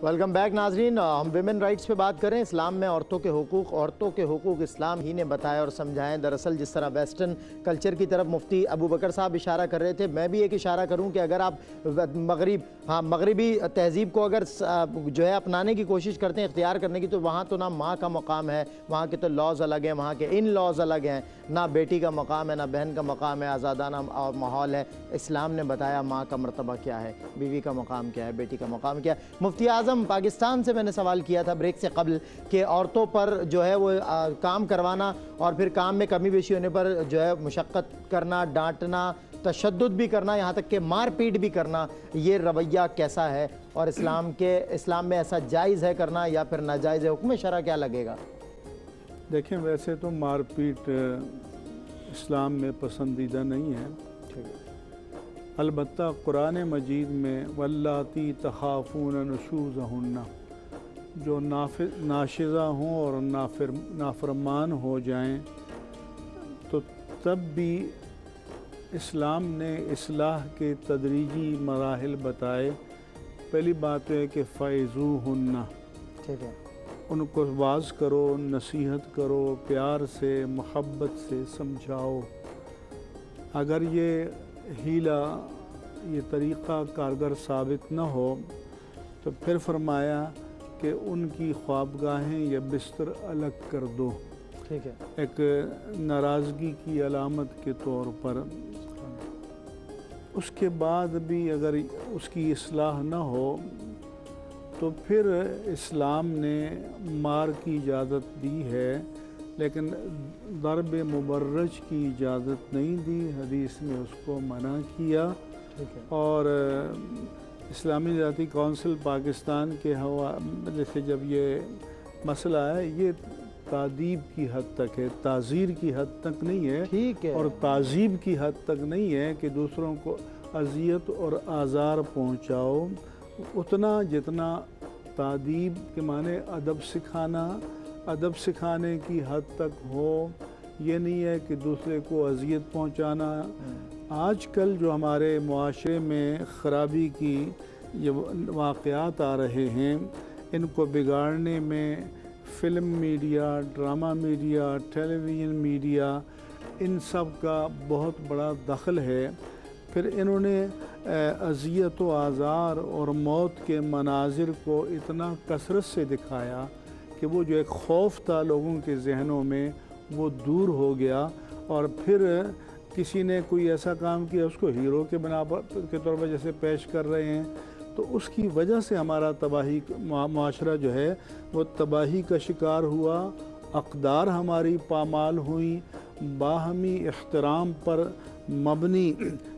Welcome back ناظرین، ہم women rights پہ بات کریں۔ اسلام میں عورتوں کے حقوق اسلام ہی نے بتائے اور سمجھائیں۔ دراصل جس طرح ویسٹرن کلچر کی طرف مفتی ابو بکر صاحب اشارہ کر رہے تھے، میں بھی ایک اشارہ کروں کہ اگر آپ مغربی تہذیب کو اگر جو ہے اپنانے کی کوشش کرتے ہیں، اختیار کرنے کی، تو وہاں تو نہ ماں کا مقام ہے، وہاں کے تو لاز الگ ہیں، وہاں کے ان لاز الگ ہیں، نہ بیٹی کا مقام ہے، نہ بہن کا مقام ہے، آزادانہ ماحول ہے۔ اسلام نے بتایا ماں کا مرتبہ کیا ہے، بیوی کا مقام کیا ہے، بیٹی کا مقام کیا ہے۔ مفتی اعظم پاکستان سے میں نے سوال کیا تھا بریک سے قبل کہ عورتوں پر جو ہے وہ کام کروانا اور پھر کام میں کمی بیشی ہونے پر جو ہے مشقت کرنا، ڈانٹنا، تشدد بھی کرنا، یہاں تک کہ مار پیٹ بھی کرنا، یہ رویہ کیسا ہے اور اسلام میں ایسا جائز ہے کرنا یا پھر ناجائز ہے؟ حکم شرع کیا لگے گا؟ دیکھیں، ویسے تو مار پیٹ اسلام میں پسندیدہ نہیں ہے، البتہ قرآن مجید میں واللاتی تخافون نشوزہن، جو ناشزہ ہوں اور نافرمان ہو جائیں تو تب بھی اسلام نے اصلاح کے تدریجی مراحل بتائے۔ پہلی بات ہے کہ فَعِظُوهُنَّ، ٹھیک ہے، ان کو واعظ کرو، نصیحت کرو، پیار سے، محبت سے سمجھاؤ۔ اگر یہ ہیلہ، یہ طریقہ کارگر ثابت نہ ہو تو پھر فرمایا کہ ان کی خوابگاہیں یا بستر الگ کر دو، ٹھیک ہے، ایک ناراضگی کی علامت کے طور پر۔ اس کے بعد بھی اگر اس کی اصلاح نہ ہو تو پھر اسلام نے مار کی اجازت دی ہے، لیکن ضرب مبرج کی اجازت نہیں دی، حدیث میں اس کو منع کیا۔ اور اسلامی ذاتی کونسل پاکستان کے حوالے سے جب یہ مسئلہ ہے، یہ تادیب کی حد تک ہے، تعزیر کی حد تک نہیں ہے، اور تعذیب کی حد تک نہیں ہے کہ دوسروں کو اذیت اور آزار پہنچاؤ۔ اتنا جتنا تادیب کے معنی ادب سکھانے کی حد تک ہو، یہ نہیں ہے کہ دوسرے کو اذیت پہنچانا۔ آج کل جو ہمارے معاشرے میں خرابی کی یہ واقعات آ رہے ہیں، ان کو بگاڑنے میں فلم میڈیا، ڈرامہ میڈیا، ٹیلی ویژن میڈیا، ان سب کا بہت بڑا دخل ہے۔ پھر انہوں نے اذیت و آزار اور موت کے مناظر کو اتنا کثرت سے دکھایا کہ وہ جو ایک خوف تھا لوگوں کے ذہنوں میں وہ دور ہو گیا، اور پھر کسی نے کوئی ایسا کام کیا اس کو ہیرو کے طور پر جیسے پیش کر رہے ہیں، تو اس کی وجہ سے ہمارا معاشرہ جو ہے وہ تباہی کا شکار ہوا، اقدار ہماری پامال ہوئیں، باہمی احترام پر مبنی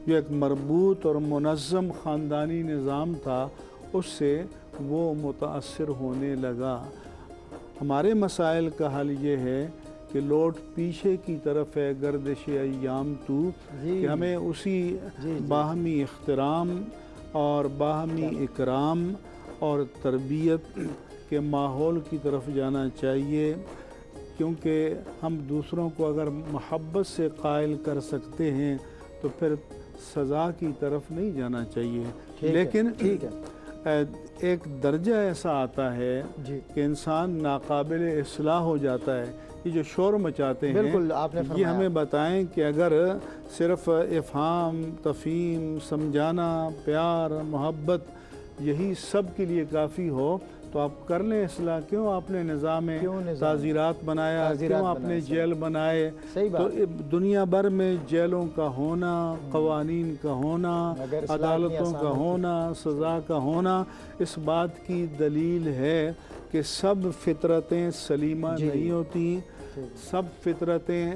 جو ایک مربوط اور منظم خاندانی نظام تھا اس سے وہ متاثر ہونے لگا۔ ہمارے مسائل کا حل یہ ہے کہ لوٹ پیچھے کی طرف ہے گردش ایام تو، کہ ہمیں اسی باہمی احترام اور باہمی اکرام اور تربیت کے ماحول کی طرف جانا چاہیے، کیونکہ ہم دوسروں کو اگر محبت سے قائل کر سکتے ہیں تو پھر سزا کی طرف نہیں جانا چاہیے۔ لیکن ایک درجہ ایسا آتا ہے کہ انسان ناقابل اصلاح ہو جاتا ہے۔ یہ جو شور مچاتے ہیں یہ ہمیں بتائیں کہ اگر صرف افہام، تفہیم، سمجھانا، پیار، محبت یہی سب کے لیے کافی ہو تو آپ کر لیں اصلاح۔ کیوں آپ نے نظام تعزیرات بنایا، کیوں آپ نے جیل بنائے؟ تو دنیا بھر میں جیلوں کا ہونا، قوانین کا ہونا، عدالتوں کا ہونا، سزا کا ہونا اس بات کی دلیل ہے کہ سب فطرتیں سلیمہ نہیں ہوتی، سب فطرتیں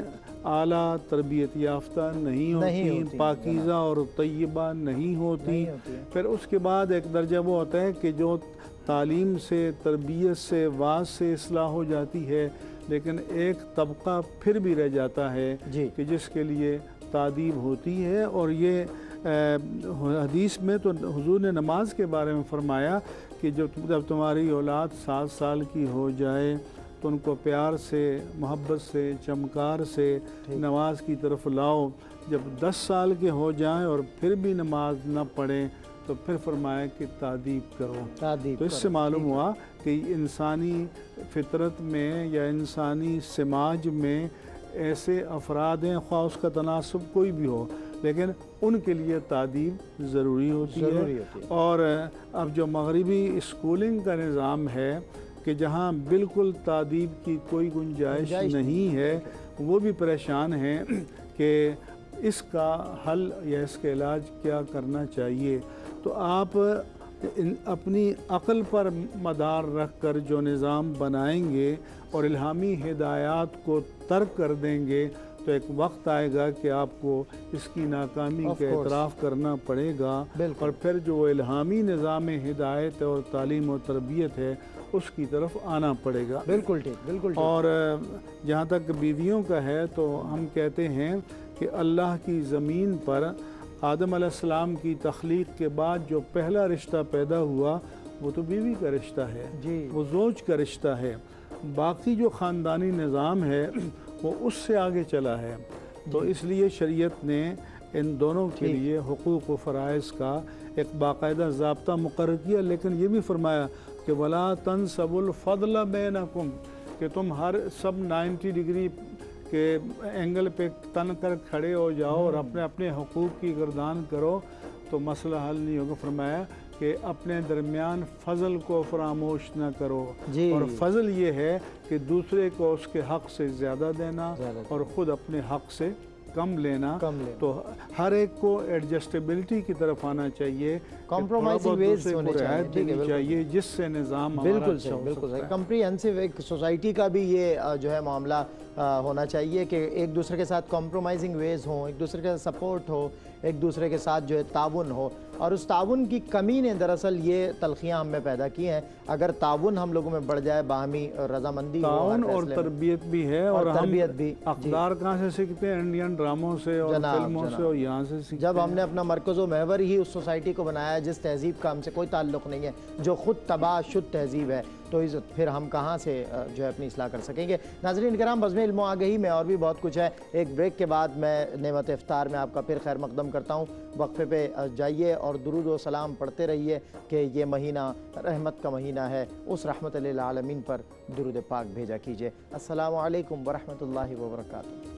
اعلیٰ تربیت یافتہ نہیں ہوتی، پاکیزہ اور طیبہ نہیں ہوتی۔ پھر اس کے بعد ایک درجہ وہ ہوتا ہے کہ جو تعلیم سے، تربیت سے، وعظ سے اصلاح ہو جاتی ہے، لیکن ایک طبقہ پھر بھی رہ جاتا ہے کہ جس کے لیے تادیب ہوتی ہے۔ اور یہ حدیث میں تو حضور نے نماز کے بارے میں فرمایا کہ جب تمہاری اولاد 7 سال کی ہو جائے تو ان کو پیار سے، محبت سے، چمکار سے نماز کی طرف لاؤ۔ جب 10 سال کے ہو جائیں اور پھر بھی نماز نہ پڑھیں تو پھر فرمایا کہ تعدیب کرو۔ تعدیب تو اس سے معلوم ہوا کہ انسانی فطرت میں یا انسانی سماج میں ایسے افراد ہیں، خواہ اس کا تناسب کوئی بھی ہو، لیکن ان کے لیے تعدیب ضروری ہوتی ہے۔ اور اب جو مغربی اسکولنگ کا نظام ہے کہ جہاں بالکل تعدیب کی کوئی گنجائش نہیں ہے، وہ بھی پریشان ہیں کہ اس کا حل یا اس کا علاج کیا کرنا چاہیے۔ تو آپ اپنی عقل پر مدار رکھ کر جو نظام بنائیں گے اور الہامی ہدایات کو ترک کر دیں گے تو ایک وقت آئے گا کہ آپ کو اس کی ناکامی کا اعتراف کرنا پڑے گا، اور پھر جو الہامی نظام ہدایت اور تعلیم و تربیت ہے اس کی طرف آنا پڑے گا۔ بالکل ٹھیک، بالکل ٹھیک۔ اور جہاں تک بیویوں کا ہے تو ہم کہتے ہیں کہ اللہ کی زمین پر آدم علیہ السلام کی تخلیق کے بعد جو پہلا رشتہ پیدا ہوا وہ تو بیوی کا رشتہ ہے، وہ زوج کا رشتہ ہے۔ باقی جو خاندانی نظام ہے وہ اس سے آگے چلا ہے، تو اس لیے شریعت نے ان دونوں کے لیے حقوق و فرائض کا ایک باقاعدہ ضابطہ مقرر کیا، لیکن یہ بھی فرمایا کہ وَلَا تَنْسَبُوا الْفَضْلَ بَيْنَكُمْ، کہ تم ہر سب 90 ڈگری کے اینگل پہ تن کر کھڑے ہو جاؤ اور اپنے اپنے حقوق کی گردان کرو تو مسئلہ حل نہیں ہوگا۔ فرمایا کہ اپنے درمیان فضل کو فراموش نہ کرو، اور فضل یہ ہے کہ دوسرے کو اس کے حق سے زیادہ دینا اور خود اپنے حق سے کم لینا۔ تو ہر ایک کو ایڈجسٹیبلٹی کی طرف آنا چاہیے، کمپرومائزنگ ویز ہونے چاہیے جس سے نظام بالکل صحیح کمپریہنسو ایک سوسائٹی کا بھی یہ جو ہے معاملہ ہونا چاہیے کہ ایک دوسرے کے ساتھ کمپرومائزنگ ویز ہوں، ایک دوسرے کے ساتھ سپورٹ ہو، ایک دوسرے کے ساتھ جو ہے تعاون ہو، اور اس تعاون کی کمی نے دراصل یہ تلخیاں ہم میں پیدا کی ہیں۔ اگر تعاون ہم لوگوں میں بڑھ جائے، باہمی رضامندی ہو، تعاون اور تربیت بھی ہے، اور تربیت بھی اقدار کہاں سے سیکھتے ہیں؟ انڈین ڈراموں سے اور فلموں سے، اور یہاں سے سیکھتے ہیں۔ جب ہم نے اپنا مرکز و محور ہی اس سوسائٹی کو بنایا جس تہذیب کا ہم سے کوئی تعلق نہیں ہے، جو خود تباہ شد تہذیب ہے، تو پھر ہم کہاں سے جو ہے اپنی اصلاح کر سکیں گے؟ ناظرین کرام، بزم علم و آگہی میں اور بھی بہت کچھ ہے۔ ایک بریک کے بعد میں نعمت افطار میں آپ کا پھر خیر مقدم کرتا ہوں۔ وقفے پہ جائیے اور درود و سلام پڑھتے رہیے کہ یہ مہینہ رحمت کا مہینہ ہے، اس رحمت للعالمین پر درود پاک بھیجا کیجیے۔ السلام علیکم ورحمۃ اللہ وبرکاتہ۔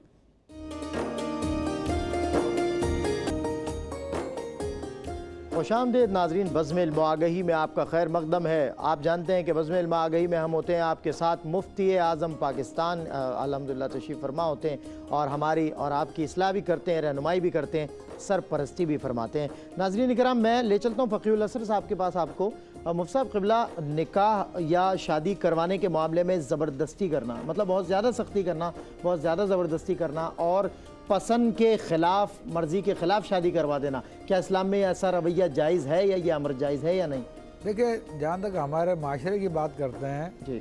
خوش آمدید ناظرین، بزم علم و آگہی میں آپ کا خیر مقدم ہے۔ آپ جانتے ہیں کہ بزم علم و آگہی میں ہم ہوتے ہیں آپ کے ساتھ، مفتی اعظم پاکستان الحمدللہ تشریف فرما ہوتے ہیں، اور ہماری اور آپ کی اصلاح بھی کرتے ہیں، رہنمائی بھی کرتے ہیں، سرپرستی بھی فرماتے ہیں۔ ناظرین کرام، میں لے چلتا ہوں فقیہ الاسر صاحب کے پاس آپ کو۔ مفتی صاحب قبلہ، نکاح یا شادی کروانے کے معاملے میں زبردستی کرنا، مطلب بہت زیادہ سختی کرنا، بہت زیادہ زبردستی کرنا اور پسند کے خلاف، مرضی کے خلاف شادی کروا دینا، کیا اسلام میں ایسا رویہ جائز ہے یا یہ امر جائز ہے یا نہیں؟ دیکھیں، جہاں تک ہمارے معاشرے کی بات کرتے ہیں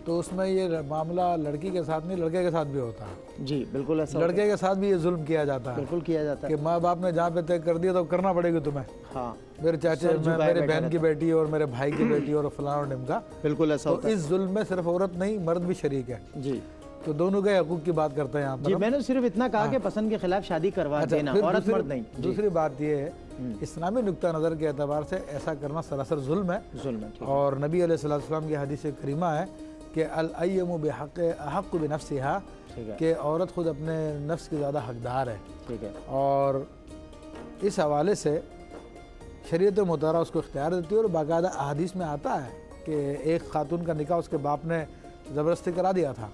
تو اس میں یہ معاملہ لڑکی کے ساتھ نہیں، لڑکے کے ساتھ بھی ہوتا ہے۔ جی بالکل ایسا، لڑکے کے ساتھ بھی یہ ظلم کیا جاتا ہے، بالکل کیا جاتا ہے کہ ماں باپ نے جہاں پہ طے کر دیا تو کرنا پڑے گی تمہیں۔ ہاں، میرے چاچے، میرے بہن کی بیٹی اور میرے بھائی کی بیٹی اور فلاں اور ڈھمکا، بالکل ایسا ہوتا ہے۔ اس ظلم میں صرف عورت نہیں، مرد بھی شریک ہے۔ جی، تو دونوں کے حقوق کی بات کرتے ہیں یہاں پر۔ جی، میں نے صرف اتنا کہا کہ پسند کے خلاف شادی کروا دینا، عورت مرد نہیں۔ دوسری بات یہ ہے، اسلامی نقطہ نظر کے اعتبار سے ایسا کرنا سراسر ظلم ہے، اور نبی علیہ السلام کی حدیث کریمہ ہے کہ الایّم بحق احق بنفسہا، کہ عورت خود اپنے نفس کی زیادہ حقدار ہے، اور اس حوالے سے شریعت مطہرہ اس کو اختیار دیتی ہے، اور باقاعدہ احادیث میں آتا ہے کہ ایک خاتون کا نکاح اس کے باپ نے زبردستی کرا دیا تھا،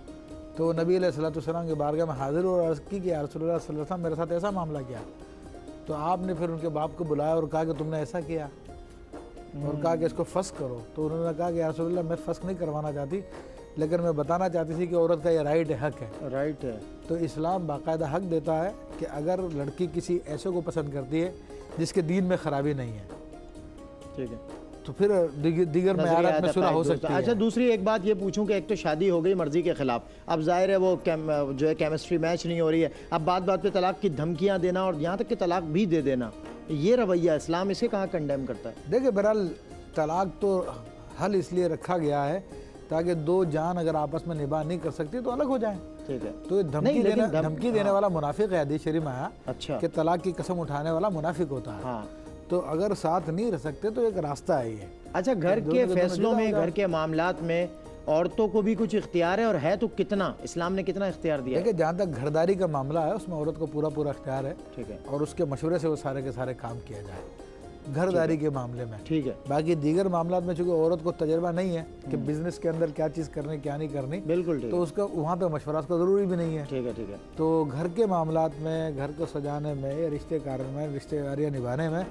تو نبی علیہ السلام کی بارگاہ میں حاضر اور عرض کی کہ یا رسول اللہ صلی اللہ علیہ وسلم میرے ساتھ ایسا معاملہ کیا، تو آپ نے پھر ان کے باپ کو بلایا اور کہا کہ تم نے ایسا کیا، اور کہا کہ اس کو فسخ کرو، تو انہوں نے کہا کہ یا رسول اللہ میں فسخ نہیں کروانا چاہتی، لیکن میں بتانا چاہتی تھی کہ عورت کا یہ رائٹ ہے، حق ہے۔ رائٹ ہے۔ تو اسلام باقاعدہ حق دیتا ہے کہ اگر لڑکی کسی ایسے کو پسند کرتی ہے جس کے دین میں خرابی نہیں ہے، ٹھیک ہے، تو پھر دیگر معیارات میں صلح ہو سکتی ہے۔ اچھا، دوسری ایک بات یہ پوچھوں کہ ایک تو شادی ہو گئی مرضی کے خلاف، اب ظاہر ہے وہ جو ہے کیمسٹری میچ نہیں ہو رہی ہے، اب بات بات پہ طلاق کی دھمکیاں دینا اور یہاں تک کہ طلاق بھی دے دینا، یہ رویہ اسلام اسے کہاں کنڈیم کرتا ہے؟ دیکھیں، بہرحال طلاق تو حل اس لیے رکھا گیا ہے تاکہ دو جان اگر آپس میں نباہ نہیں کر سکتی تو الگ ہو جائیں۔ ٹھیک ہے، تو دھمکی دینے والا منافق ہے، حدیث شریف میں آیا کہ طلاق کی قسم اٹھانے والا منافق ہوتا ہے۔ تو اگر ساتھ نہیں رہ سکتے تو ایک راستہ ہے یہ. اچھا گھر کے فیصلوں میں، گھر کے معاملات میں عورتوں کو بھی کچھ اختیار ہے، اور ہے تو کتنا؟ اسلام نے کتنا اختیار دیا ہے؟ دیکھیں جہاں تک گھرداری کا معاملہ ہے اس میں عورت کو پورا اختیار ہے، ٹھیک ہے، اور اس کے مشورے سے وہ سارے کے سارے کام کیا جائے گھرداری کے معاملے میں. ٹھیک ہے. باقی دیگر معاملات میں چونکہ عورت کو تجربہ نہیں ہے کہ بزنس کے اندر کیا چیز کرنی کیا نہیں کرنی، بالکل ٹھیک، تو اس کا وہاں پہ مشورہ اس کا ضروری بھی نہیں ہے. ٹھیک ہے، ٹھیک ہے. تو گھر کے معاملات میں، گھر کو سجانے میں، رشتے کارن میں، رشتے داریاں نبھانے میں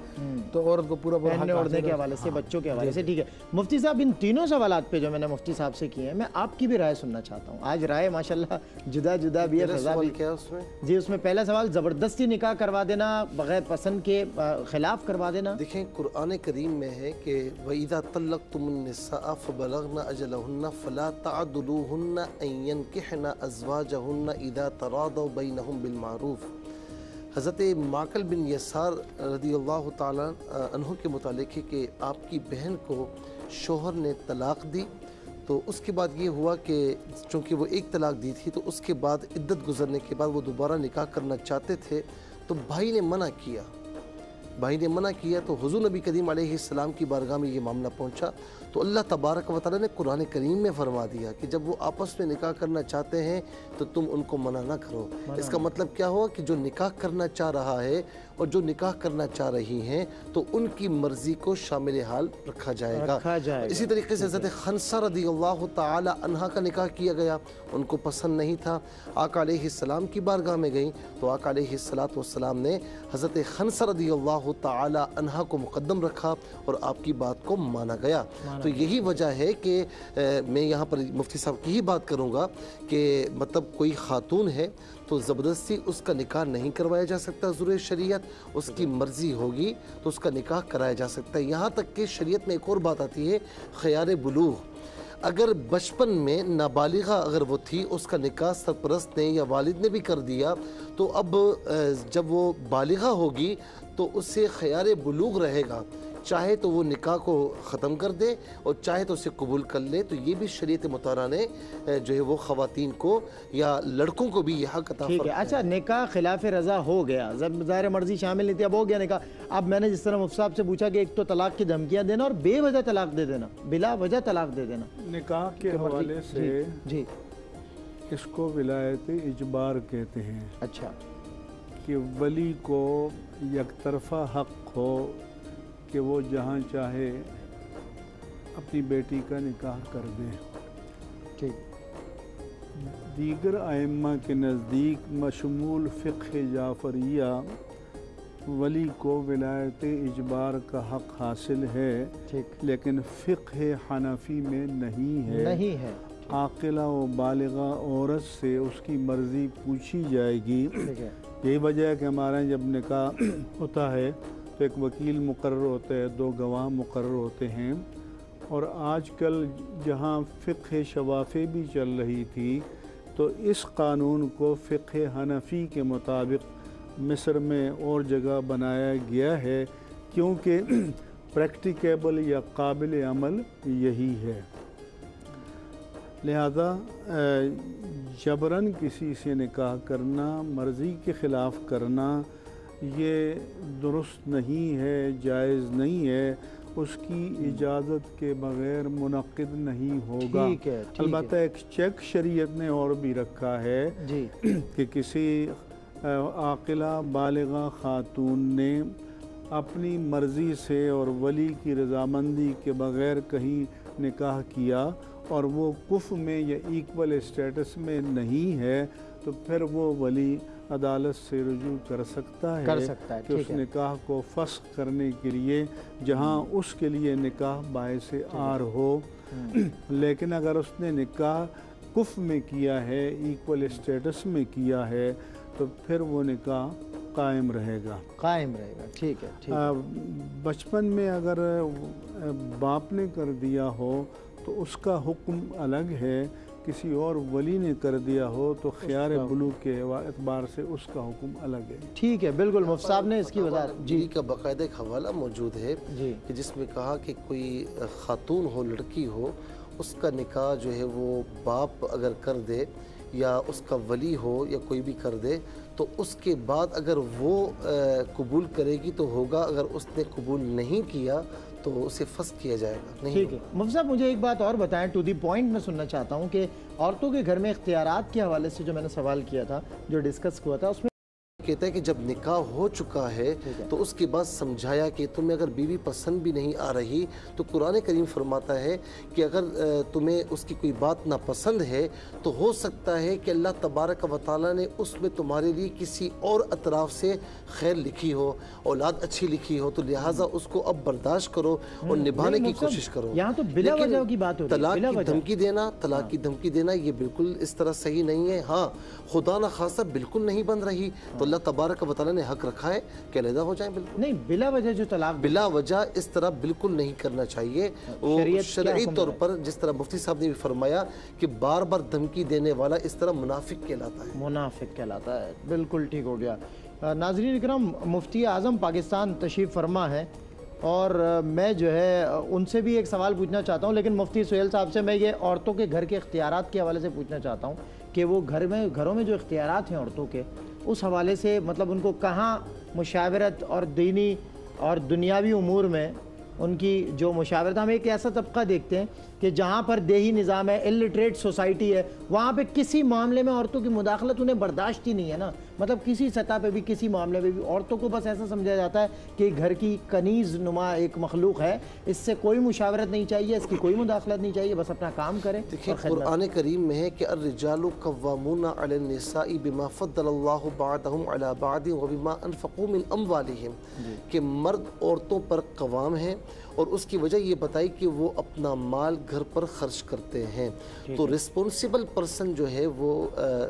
تو عورت کو پورا پہننے اوڑھنے کے حوالے سے، بچوں کے حوالے سے. ٹھیک ہے مفتی صاحب، ان تینوں سوالات پہ جو میں نے مفتی صاحب سے کیے ہیں، میں آپ کی بھی رائے سننا چاہتا ہوں. آج رائے ماشاءاللہ جدا جدا بھی ہے، فضا بھی. کیا اس میں؟ جی اس میں پہلا سوال، زبردستی نکاح کروا دینا، بغیر پسند کے خلاف کروا دینا. دیکھیں قرآن کریم میں ہے کہ وَإِذَا طَلَّقْتُمُ النِّسَاءَ فَبَلَغْنَ أَجَلَهُنَّ فَلَا تَعْضُلُوهُنَّ أَن يَنكِحْنَ أَزْوَاجَهُنَّ إِذَا تَرَاضَوْا بَيْنَهُم بِالْمَعْرُوفِ. حضرت معقل بن یسار رضی اللہ تعالیٰ عنہ کے متعلق ہے کہ آپ کی بہن کو شوہر نے طلاق دی، تو اس کے بعد یہ ہوا کہ چونکہ وہ ایک طلاق دی تھی تو اس کے بعد عدت گزرنے کے بعد وہ دوبارہ نکاح کرنا چاہتے تھے، تو بھائی نے منع کیا تو حضور نبی کریم علیہ السلام کی بارگاہ میں یہ معاملہ پہنچا. تو اللہ تبارک و تعالیٰ نے قرآن کریم میں فرما دیا کہ جب وہ آپس میں نکاح کرنا چاہتے ہیں تو تم ان کو منع نہ کرو. اس کا مطلب کیا ہوا کہ جو نکاح کرنا چاہ رہا ہے اور جو نکاح کرنا چاہ رہی ہیں تو ان کی مرضی کو شامل حال رکھا جائے گا. اسی طریقے سے حضرت خنسہ رضی اللہ تعالی عنہ کا نکاح کیا گیا، ان کو پسند نہیں تھا، آقا علیہ السلام کی بارگاہ میں گئیں تو آقا علیہ السلام نے حضرت خنسہ رضی اللہ تعالی عنہ کو مقدم رکھا اور آپ کی بات کو مانا گیا. تو یہی وجہ ہے کہ میں یہاں پر مفتی صاحب کی ہی بات کروں گا کہ مطلب کوئی خاتون ہے تو زبردستی اس کا نکاح نہیں کروایا جا سکتا. حضور شریعت اس کی مرضی ہوگی تو اس کا نکاح کرایا جا سکتا ہے. یہاں تک کہ شریعت میں ایک اور بات آتی ہے، خیار بلوغ. اگر بچپن میں نابالغہ اگر وہ تھی، اس کا نکاح سرپرست نے یا والد نے بھی کر دیا، تو اب جب وہ بالغہ ہوگی تو اس سے خیار بلوغ رہے گا، چاہے تو وہ نکاح کو ختم کر دے اور چاہے تو اسے قبول کر لے. تو یہ بھی شریعت مطہرہ نے جو ہے وہ خواتین کو یا لڑکوں کو بھی یہ حق عطا ٹھیک ہے. اچھا نکاح خلاف رضا ہو گیا، ظاہر مرضی شامل نہیں تھی، اب ہو گیا نکاح. اب میں نے جس طرح مفتی صاحب سے پوچھا کہ ایک تو طلاق کی دھمکیاں دینا اور بے وجہ طلاق دے دینا، بلا وجہ طلاق دے دینا. نکاح کے حوالے سے جی اس کو ولایت اجبار کہتے ہیں. اچھا، کہ ولی کو یک طرفہ حق ہو کہ وہ جہاں چاہے اپنی بیٹی کا نکاح کر دے. ٹھیک. دیگر ائمہ کے نزدیک مشمول فقہ جعفریہ ولی کو ولایت اجبار کا حق حاصل ہے، لیکن فقہ حنفی میں نہیں ہے. عاقلہ و بالغہ عورت سے اس کی مرضی پوچھی جائے گی. یہی وجہ ہے کہ ہمارے جب نکاح ہوتا ہے تو ایک وکیل مقرر ہوتا ہے، 2 گواہ مقرر ہوتے ہیں. اور آج کل جہاں فقہ شوافع بھی چل رہی تھی تو اس قانون کو فقہ حنفی کے مطابق مصر میں اور جگہ بنایا گیا ہے، کیونکہ پریکٹیکیبل یا قابل عمل یہی ہے. لہذا جبراً کسی سے نکاح کرنا، مرضی کے خلاف کرنا، یہ درست نہیں ہے، جائز نہیں ہے. اس کی اجازت کے بغیر منعقد نہیں ہوگا. البتہ ایک چیک شریعت نے اور بھی رکھا ہے کہ کسی عاقلہ بالغہ خاتون نے اپنی مرضی سے اور ولی کی رضامندی کے بغیر کہیں نکاح کیا اور وہ کفر میں یا ایکول اسٹیٹس میں نہیں ہے، تو پھر وہ ولی عدالت سے رجوع کر سکتا ہے کہ اس نکاح کو فسخ کرنے کے لیے جہاں اس کے لیے نکاح باعث عار ہو. لیکن اگر اس نے نکاح کفر میں کیا ہے، ایکول اسٹیٹس میں کیا ہے، تو پھر وہ نکاح قائم رہے گا. ٹھیک ہے. بچپن میں اگر باپ نے کر دیا ہو تو اس کا حکم الگ ہے، کسی اور ولی نے کر دیا ہو تو خیار بلوغ کے اعتبار سے اس کا حکم الگ ہے. ٹھیک ہے، بالکل مفتی صاحب نے اس کی وضاحت جی کا باقاعدہ ایک حوالہ موجود ہے کہ جس میں کہا کہ کوئی خاتون ہو، لڑکی ہو، اس کا نکاح جو ہے وہ باپ اگر کر دے یا اس کا ولی ہو یا کوئی بھی کر دے تو اس کے بعد اگر وہ قبول کرے گی تو ہوگا، اگر اس نے قبول نہیں کیا تو اسے فسخ کیا جائے گا. نہیں ٹھیک ہے مفتی صاحب، مجھے ایک بات اور بتائیں، ٹو دی پوائنٹ میں سننا چاہتا ہوں کہ عورتوں کے گھر میں اختیارات کے حوالے سے جو میں نے سوال کیا تھا، جو ڈسکس ہوا تھا، اس میں کہتا ہے کہ جب نکاح ہو چکا ہے تو اس کے بعد سمجھایا کہ تمہیں اگر بیوی پسند بھی نہیں آ رہی تو قرآن کریم فرماتا ہے کہ اگر تمہیں اس کی کوئی بات ناپسند ہے تو ہو سکتا ہے کہ اللہ تبارک و تعالیٰ نے اس میں تمہارے لیے کسی اور اطراف سے خیر لکھی ہو، اولاد اچھی لکھی ہو، تو لہٰذا اس کو اب برداشت کرو اور نبھانے کی کوشش کرو. یہاں تو بلا وجہ کی بات ہو رہی ہے، طلاق کی دھمکی دینا یہ بالکل اس طرح صحیح نہیں ہے. ہاں خدا نہ خاصہ بالکل نہیں بن رہی تو اللہ تبارک و تعالیٰ نے حق رکھا ہے کہ علیحدہ ہو جائیں. بالکل نہیں، بلا وجہ جو طلاق بلا وجہ اس طرح بالکل نہیں کرنا چاہیے. وہ شرعی طور پر جس طرح مفتی صاحب نے بھی فرمایا کہ بار بار دھمکی دینے والا اس طرح منافق کہلاتا ہے. منافق کہلاتا ہے، بالکل ٹھیک ہو گیا. ناظرین اکرام، مفتی اعظم پاکستان تشریف فرما ہے اور میں جو ہے ان سے بھی ایک سوال پوچھنا چاہتا ہوں، لیکن مفتی سہیل صاحب سے میں یہ عورتوں کے گھر کے اختیارات کے حوالے سے پوچھنا چاہتا ہوں کہ وہ گھروں میں جو اختیارات ہیں عورتوں کے، اس حوالے سے مطلب ان کو کہاں مشاورت اور دینی اور دنیاوی امور میں ان کی جو مشاورت، ہم ایک ایسا طبقہ دیکھتے ہیں کہ جہاں پر دیہی نظام ہے، الٹریٹ سوسائٹی ہے، وہاں پہ کسی معاملے میں عورتوں کی مداخلت انہیں برداشت ہی نہیں ہے نا. مطلب کسی سطح پہ بھی کسی معاملے پہ بھی عورتوں کو بس ایسا سمجھا جاتا ہے کہ گھر کی کنیز نما ایک مخلوق ہے، اس سے کوئی مشاورت نہیں چاہیے، اس کی کوئی مداخلت نہیں چاہیے، بس اپنا کام کریں. دیکھیں قرآن کریم میں ہے کہ الرجال قوامون علی النساء بما فضل اللہ بعضهم علی بعض وبما انفقوا من اموالهم، کہ مرد عورتوں پر قوام ہیں اور اس کی وجہ یہ بتائی کہ وہ اپنا مال گھر پر خرچ کرتے ہیں. تو رسپونسیبل پرسن جو ہے وہ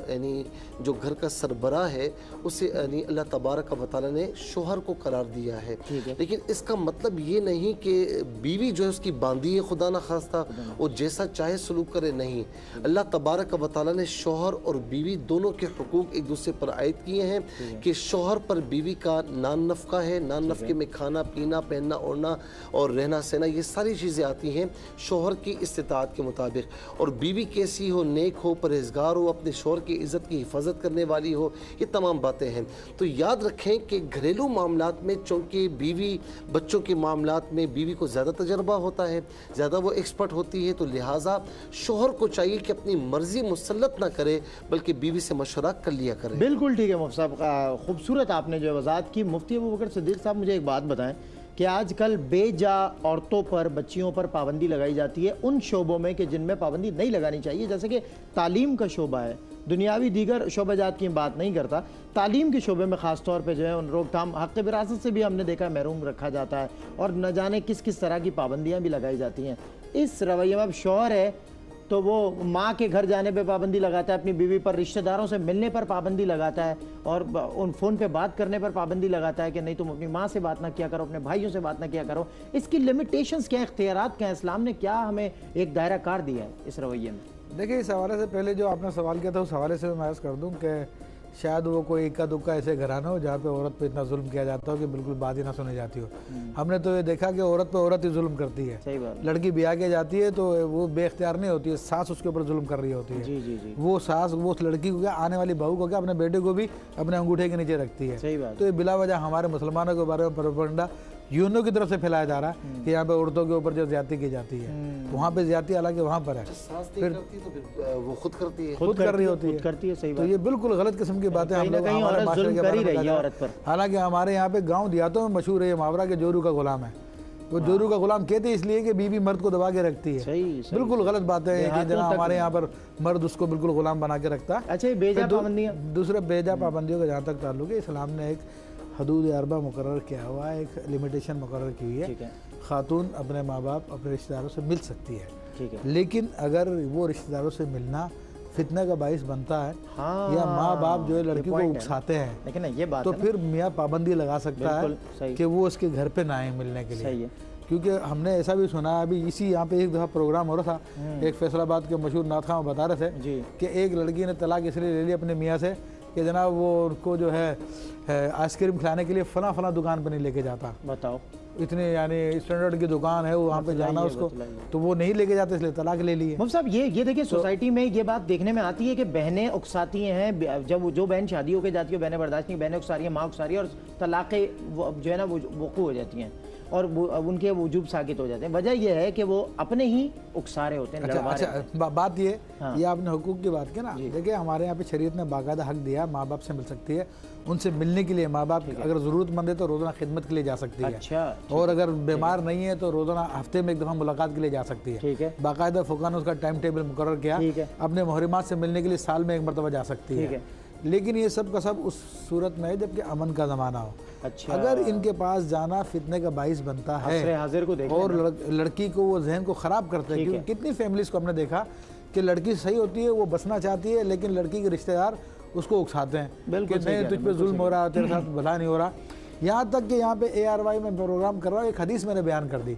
یعنی جو گھر کا سربراہ ہے اسے یعنی اللہ تبارک و تعالیٰ نے شوہر کو قرار دیا ہے. لیکن اس کا مطلب یہ نہیں کہ بیوی جو ہے اس کی باندھی ہے خدا نخواستہ وہ جیسا چاہے سلوک کرے. نہیں، اللہ تبارک و تعالیٰ نے شوہر اور بیوی دونوں کے حقوق ایک دوسرے پر عائد کیے ہیں کہ شوہر پر بیوی کا نان نفقہ ہے. نان نفقے میں کھانا پینا، پہننا اوڑھنا اور رہنا سہنا، یہ ساری چیزیں آتی ہیں شوہر کی استطاعت کے مطابق. اور بیوی کیسی ہو، نیک ہو، پرہیزگار ہو، اپنے شوہر کی عزت کی حفاظت کرنے والی ہو، یہ تمام باتیں ہیں. تو یاد رکھیں کہ گھریلو معاملات میں چونکہ بیوی بچوں کے معاملات میں بیوی کو زیادہ تجربہ ہوتا ہے، زیادہ وہ ایکسپرٹ ہوتی ہے، تو لہٰذا شوہر کو چاہیے کہ اپنی مرضی مسلط نہ کرے بلکہ بیوی سے مشورہ کر لیا کرے. بالکل ٹھیک ہے مفتی صاحب، خوبصورت آپ نے جو وضاحت کی. مفتی ابوبکر صدیق صاحب، مجھے ایک بات بتائیں کہ آج کل بے جا عورتوں پر، بچیوں پر پابندی لگائی جاتی ہے ان شعبوں میں کہ جن میں پابندی نہیں لگانی چاہیے، جیسے کہ تعلیم کا شعبہ ہے. دنیاوی دیگر شعبہ جات کی بات نہیں کرتا، تعلیم کے شعبے میں خاص طور پہ جو ہے ان روک تھام، حق وراثت سے بھی ہم نے دیکھا محروم رکھا جاتا ہے اور نہ جانے کس کس طرح کی پابندیاں بھی لگائی جاتی ہیں. اس رویے میں اب شوہر ہے تو وہ ماں کے گھر جانے پہ پابندی لگاتا ہے، اپنی بیوی پر رشتہ داروں سے ملنے پر پابندی لگاتا ہے اور ان فون پہ بات کرنے پر پابندی لگاتا ہے کہ نہیں تم اپنی ماں سے بات نہ کیا کرو، اپنے بھائیوں سے بات نہ کیا کرو. اس کی لمیٹیشنز کیا ہیں، اختیارات کیا ہیں، اسلام نے کیا ہمیں ایک دائرہ کار دیا ہے اس رویے میں؟ دیکھیں، اس حوالے سے پہلے جو آپ نے سوال کیا تھا اس حوالے سے میں عرض کر دوں کہ شاید وہ کوئی اکا دکا ایسے گھرانہ ہو جہاں پہ عورت پہ اتنا ظلم کیا جاتا ہو کہ بالکل بات ہی نہ سنی جاتی ہو. ہم نے تو یہ دیکھا کہ عورت پہ عورت ہی ظلم کرتی ہے. لڑکی بیاہ کے جاتی ہے تو وہ بے اختیار نہیں ہوتی ہے، ساس اس کے اوپر ظلم کر رہی ہوتی ہے. وہ ساس وہ اس لڑکی کو کیا، آنے والی بہو کو کیا، اپنے بیٹے کو بھی اپنے انگوٹھے کے نیچے رکھتی ہے. تو یہ بلا وجہ ہمارے مسلمانوں کے بارے میں پروپیگنڈا یونوں کی طرف سے پھیلایا جا رہا ہے کہ یہاں پہ عورتوں کے اوپر جو زیادتی کی جاتی ہے، وہاں پہ زیادتی حالانکہ وہاں پر ہے، پھر وہ خود کرتی ہے، خود کر رہی ہوتی ہے. تو یہ بالکل غلط قسم کی باتیں ہم لوگ ہمارے معاشرے کے بارے میں. حالانکہ ہمارے یہاں پہ گاؤں دیہاتوں میں مشہور ہے یہ محاورہ کہ جورو کا غلام ہے. وہ جورو کا غلام کہتے ہیں اس لیے کہ بیوی مرد کو دبا کے رکھتی ہے. بالکل غلط بات ہے کہ جناب ہمارے یہاں پر مرد اس کو بالکل غلام بنا کے رکھتا ہے. اچھا، دوسرا بیجا پابندیوں کا جہاں تک تعلق ہے، اسلام نے ایک حدود اربع مقرر کیا ہوا ہے، ایک لمیٹیشن مقرر کی ہوئی ہے. خاتون اپنے ماں باپ اپنے رشتہ داروں سے مل سکتی ہے، لیکن اگر وہ رشتہ داروں سے ملنا فتنہ کا باعث بنتا ہے یا ماں باپ جو ہے لڑکی کو اکساتے ہیں تو پھر میاں پابندی لگا سکتا ہے کہ وہ اس کے گھر پہ نہ آئیں ملنے کے لیے. کیونکہ ہم نے ایسا بھی سنا ہے، ابھی اسی یہاں پہ ایک دفعہ پروگرام ہو رہا تھا، ایک فیصل آباد کے مشہور نعت خواں بتا رہے تھے کہ ایک لڑکی نے طلاق اس لیے لے لی اپنے میاں سے کہ جناب وہ ان کو جو ہے آئس کریم کھلانے کے لیے فلاں دکان پہ نہیں لے کے جاتا. بتاؤ اتنے یعنی اسٹینڈرڈ کی دکان ہے وہاں پہ جانا اس کو، تو وہ نہیں لے کے جاتے اس لیے طلاق لے لیے۔ مفتی صاحب یہ دیکھیں سوسائٹی میں یہ بات دیکھنے میں آتی ہے کہ بہنیں اکساتی ہیں، جب جو بہن شادی ہو کے جاتی ہے بہنیں برداشت نہیں، بہنیں اکسا رہی ہیں، ماں اکسا رہی ہے، اور طلاقیں جو ہے نا وہ وقوع ہو جاتی ہیں اور ان کے وجوب ساکت ہو جاتے ہیں۔ وجہ یہ ہے کہ وہ اپنے ہی اکسارے ہوتے ہیں۔ اچھا بات یہ آپ نے حقوق کی بات کی نا، دیکھیں ہمارے یہاں پہ شریعت نے باقاعدہ حق دیا، ماں باپ سے مل سکتی ہے، ان سے ملنے کے لیے ماں باپ اگر ضرورت مند ہے تو روزانہ خدمت کے لیے جا سکتی ہے، اور اگر بیمار نہیں ہے تو روزانہ ہفتے میں ایک دفعہ ملاقات کے لیے جا سکتی ہے، باقاعدہ فقہ نے اس کا ٹائم ٹیبل مقرر کیا، اپنے محرمات سے ملنے کے لیے سال میں ایک مرتبہ جا سکتی ہے۔ لیکن یہ سب کا سب اس صورت میں ہے جب کہ امن کا زمانہ ہو۔ اگر ان کے پاس جانا فتنے کا باعث بنتا ہے اور لڑکی کو وہ ذہن کو خراب کرتا ہے، کیونکہ کتنی فیملیز کو ہم نے دیکھا کہ لڑکی صحیح ہوتی ہے، وہ بسنا چاہتی ہے، لیکن لڑکی کے رشتہ دار اس کو اکساتے ہیں کہ نہیں تجھ پہ ظلم ہو رہا ہے، تیرے ساتھ بھلا نہیں ہو رہا۔ یہاں تک کہ یہاں پہ ARY میں پروگرام کر رہا ہوں، ایک حدیث میں نے بیان کر دی،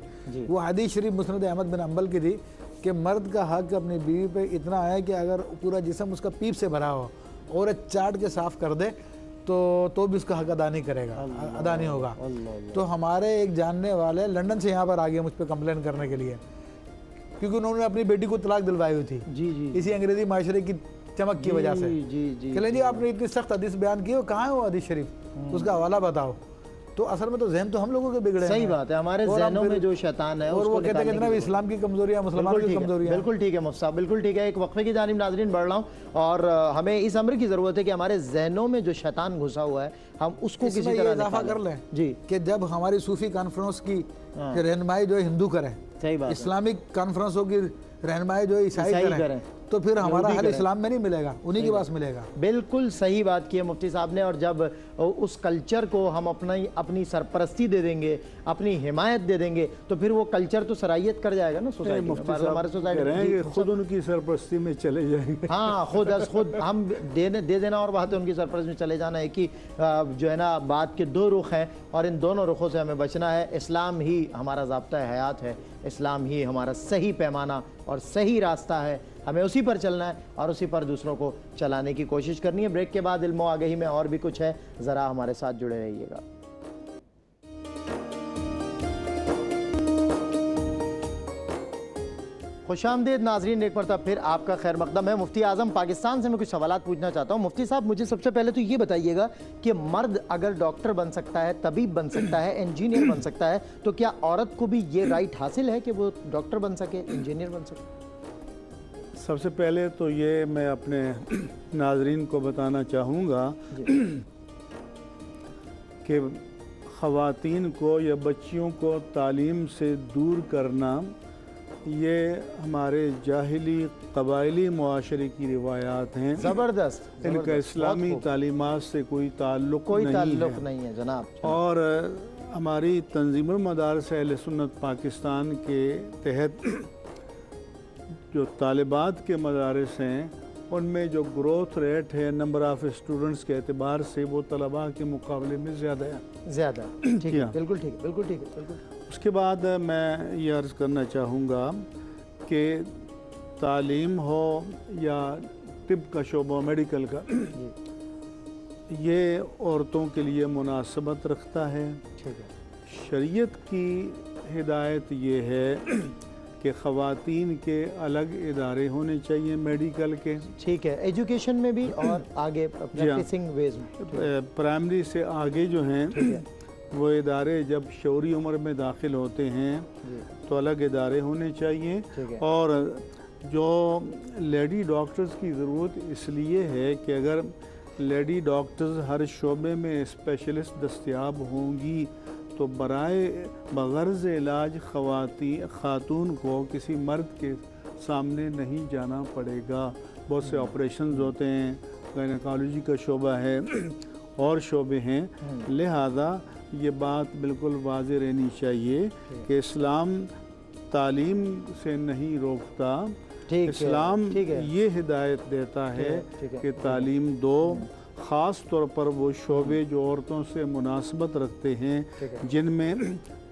وہ حدیث شریف مسند احمد بن حنبل کی تھی کہ مرد کا حق اپنی بیوی پہ اتنا ہے کہ اگر پورا جسم اس کا پیپ سے بھرا ہو اور چاٹ کے صاف کر دے تو بھی اس کا حق ادا نہیں کرے گا، ادا نہیں ہوگا۔ تو ہمارے ایک جاننے والے لنڈن سے یہاں پر آ گئے مجھ پہ کمپلین کرنے کے لیے، کیونکہ انہوں نے اپنی بیٹی کو طلاق دلوائی ہوئی تھی اسی انگریزی معاشرے کی چمک کی وجہ سے۔ کہ جی آپ نے اتنی سخت حدیث بیان کی، کہاں ہے وہ حدیث شریف، اس کا حوالہ بتاؤ۔ تو اصل میں تو ذہن تو ہم لوگوں کے بگڑے ہیں۔ صحیح بات ہے، ہمارے ذہنوں میں جو شیطان ہے اور وہ کہتے ہیں کہ اسلام کی کمزوریاں، مسلمان کی کمزوریاں۔ بالکل ٹھیک ہے مفتی صاحب، بالکل ٹھیک ہے۔ ایک وقفے کی جانب ناظرین بڑھ رہا ہوں، اور ہمیں اس امر کی ضرورت ہے کہ ہمارے ذہنوں میں جو شیطان گھسا ہوا ہے ہم اس کو کسی طرح اضافہ کر لیں کہ جب ہماری صوفی کانفرنس کی رہنمائی جو ہے ہندو کریں، اسلامک کانفرنسوں کی رہنمائی جو ہے عیسائی کریں، تو پھر ہمارا حل اسلام میں نہیں ملے گا، انہی کے پاس ملے گا۔ بالکل صحیح بات کی ہے مفتی صاحب نے، اور جب اس کلچر کو ہم اپنی سرپرستی دے دیں گے، اپنی حمایت دے دیں گے، تو پھر وہ کلچر تو سرائیت کر جائے گا نا سوسائٹی میں، ہمارے سوسائٹی خود ان کی سرپرستی میں چلے جائیں گے۔ ہاں خود ہم دے دینا اور بات ہے ان کی سرپرستی میں چلے جانا ہے کہ جو ہے نا بات کے دو رخ ہیں، اور ان دونوں رخوں سے ہمیں بچنا ہے۔ اسلام ہی ہمارا ضابطہ حیات ہے، اسلام ہی ہمارا صحیح پیمانہ اور صحیح راستہ ہے، ہمیں اسی پر چلنا ہے اور اسی پر دوسروں کو چلانے کی کوشش کرنی ہے۔ بریک کے بعد علم و آگہی میں اور بھی کچھ ہے، ذرا ہمارے ساتھ جڑے رہیے گا۔ خوش آمدید ناظرین، ایک مرتبہ پھر آپ کا خیر مقدم ہے۔ مفتی اعظم پاکستان سے میں کچھ سوالات پوچھنا چاہتا ہوں۔ مفتی صاحب مجھے سب سے پہلے تو یہ بتائیے گا کہ مرد اگر ڈاکٹر بن سکتا ہے، طبیب بن سکتا ہے، انجینئر بن سکتا ہے، تو کیا عورت کو بھی یہ رائٹ حاصل ہے کہ وہ ڈاکٹر بن سکے، انجینئر بن سکے؟ سب سے پہلے تو یہ میں اپنے ناظرین کو بتانا چاہوں گا کہ خواتین کو یا بچیوں کو تعلیم سے دور کرنا یہ ہمارے جاہلی قبائلی معاشرے کی روایات ہیں، زبردست، ان کا اسلامی تعلیمات سے کوئی تعلق نہیں ہے جناب۔ اور ہماری تنظیم المدارس اہل سنت پاکستان کے تحت جو طالبات کے مدارس ہیں ان میں جو گروتھ ریٹ ہے نمبر آف اسٹوڈنٹس کے اعتبار سے وہ طلباء کے مقابلے میں زیادہ ہے۔ ٹھیک ہے، بالکل ٹھیک ہے، بالکل ٹھیک ہے، بالکل۔ اس کے بعد میں یہ عرض کرنا چاہوں گا کہ تعلیم ہو یا طب کا شعبہ، میڈیکل کا، یہ عورتوں کے لیے مناسبت رکھتا ہے۔ شریعت کی ہدایت یہ ہے کہ خواتین کے الگ ادارے ہونے چاہیے میڈیکل کے، ٹھیک ہے، ایجوکیشن میں بھی اور آگے پریکٹسنگ ویز میں، پرائمری سے آگے جو ہیں وہ ادارے جب شعوری عمر میں داخل ہوتے ہیں تو الگ ادارے ہونے چاہیے۔ اور جو لیڈی ڈاکٹرز کی ضرورت اس لیے ہے کہ اگر لیڈی ڈاکٹرز ہر شعبے میں اسپیشلسٹ دستیاب ہوں گی تو برائے بغرض علاج خاتون کو کسی مرد کے سامنے نہیں جانا پڑے گا۔ بہت سے آپریشنز ہوتے ہیں، گائنیکالوجی کا شعبہ ہے اور شعبے ہیں، لہذا یہ بات بالکل واضح رہنی چاہیے کہ اسلام تعلیم سے نہیں روکتا، اسلام یہ ہدایت دیتا ہے کہ تعلیم دو، خاص طور پر وہ شعبے جو عورتوں سے مناسبت رکھتے ہیں، جن میں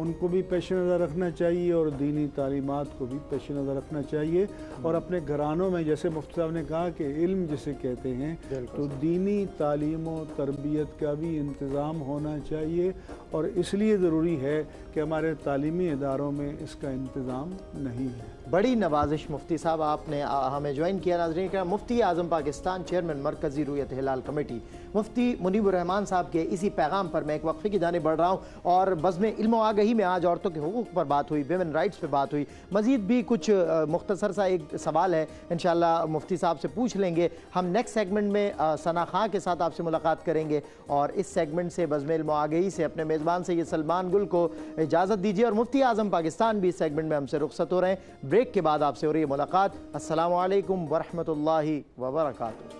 ان کو بھی پیش نظر رکھنا چاہیے اور دینی تعلیمات کو بھی پیش نظر رکھنا چاہیے، اور اپنے گھرانوں میں جیسے مفتی صاحب نے کہا کہ علم جسے کہتے ہیں تو دینی تعلیم و تربیت کا بھی انتظام ہونا چاہیے، اور اس لیے ضروری ہے کہ ہمارے تعلیمی اداروں میں اس کا انتظام نہیں ہے۔ بڑی نوازش مفتی صاحب آپ نے ہمیں جوائن کیا۔ ناظرین کرام، مفتی اعظم پاکستان، چیئرمین مرکزی رویت ہلال کمیٹی، مفتی منیب الرحمان صاحب کے اسی پیغام پر میں ایک وقفے کی جانب بڑھ رہا ہوں، اور بزم علم و آگہی میں آج عورتوں کے حقوق پر بات ہوئی، ویمن رائٹس پہ بات ہوئی، مزید بھی کچھ مختصر سا ایک سوال ہے انشاءاللہ مفتی صاحب سے پوچھ لیں گے۔ ہم نیکسٹ سیگمنٹ میں ثنا خان کے ساتھ آپ سے ملاقات کریں گے، اور اس سیگمنٹ سے بزم علم و آگہی سے اپنے میزبان سے یہ سلمان گل کو اجازت دیجیے، اور مفتی اعظم پاکستان بھی اس سیگمنٹ میں ہم سے رخصت ہو رہے ہیں۔ بریک کے بعد آپ سے ہو رہی ہے ملاقات۔ السلام علیکم ورحمۃ اللہ وبرکاتہ۔